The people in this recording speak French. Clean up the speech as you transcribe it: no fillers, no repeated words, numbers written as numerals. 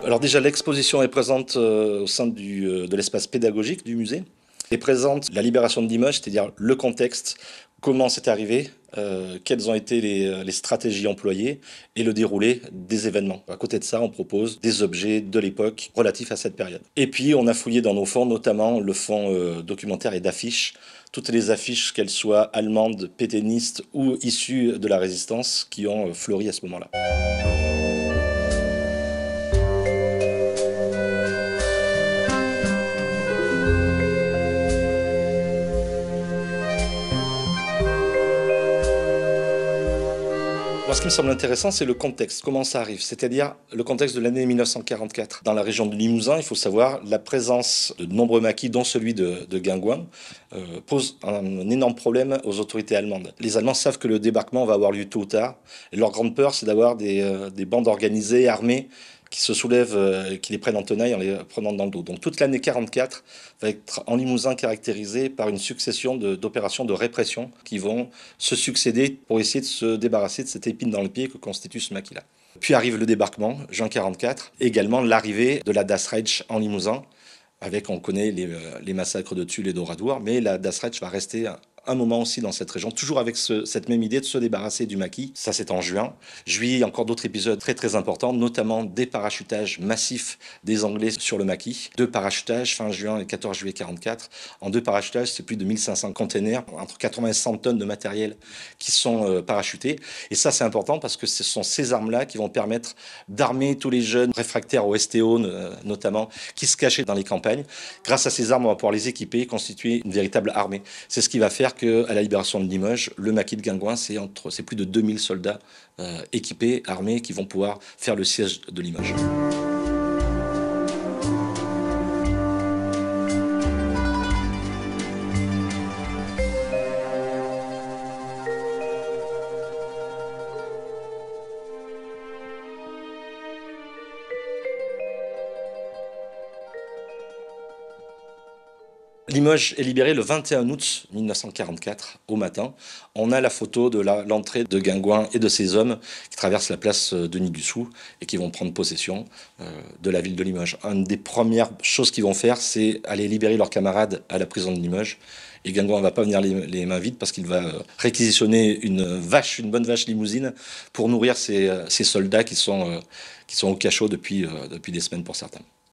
Alors déjà, l'exposition est présente au sein de l'espace pédagogique du musée. Elle présente la libération de Limoges, c'est-à-dire le contexte, comment c'est arrivé, quelles ont été les stratégies employées et le déroulé des événements. À côté de ça, on propose des objets de l'époque relatifs à cette période. Et puis, on a fouillé dans nos fonds, notamment le fonds documentaire et d'affiches, toutes les affiches, qu'elles soient allemandes, pétainistes ou issues de la résistance, qui ont fleuri à ce moment-là. Moi, ce qui me semble intéressant, c'est le contexte, comment ça arrive, c'est-à-dire le contexte de l'année 1944. Dans la région de Limousin, il faut savoir, la présence de nombreux maquis, dont celui de Guingouin, pose un énorme problème aux autorités allemandes. Les Allemands savent que le débarquement va avoir lieu tôt ou tard, et leur grande peur, c'est d'avoir des bandes organisées, armées, qui se soulèvent, qui les prennent en tenaille en les prenant dans le dos. Donc toute l'année 44 va être en Limousin caractérisée par une succession d'opérations de répression qui vont se succéder pour essayer de se débarrasser de cette épine dans le pied que constitue ce maquis-là. Puis arrive le débarquement, juin 44, également l'arrivée de la Das Reich en Limousin, avec, on connaît les massacres de Tulle et d'Oradour, mais la Das Reich va rester un moment aussi dans cette région, toujours avec cette même idée de se débarrasser du maquis. Ça, c'est en juin. Juillet, il y a encore d'autres épisodes très très importants, notamment des parachutages massifs des Anglais sur le maquis. 2 parachutages fin juin et 14 juillet 44. En 2 parachutages, c'est plus de 1500 containers, entre 80 et 100 tonnes de matériel qui sont parachutés. Et ça, c'est important parce que ce sont ces armes-là qui vont permettre d'armer tous les jeunes réfractaires au STO, notamment, qui se cachaient dans les campagnes. Grâce à ces armes, on va pouvoir les équiper et constituer une véritable armée. C'est ce qui va faire qu'à la libération de Limoges, le maquis de Guingouin, c'est plus de 2000 soldats équipés, armés, qui vont pouvoir faire le siège de Limoges. Limoges est libéré le 21 août 1944 au matin. On a la photo de l'entrée de Guingouin et de ses hommes qui traversent la place Denis-Dussou et qui vont prendre possession de la ville de Limoges. Une des premières choses qu'ils vont faire, c'est aller libérer leurs camarades à la prison de Limoges. Et Guingouin ne va pas venir les mains vides parce qu'il va réquisitionner une bonne vache limousine pour nourrir ces soldats qui sont au cachot depuis des semaines pour certains.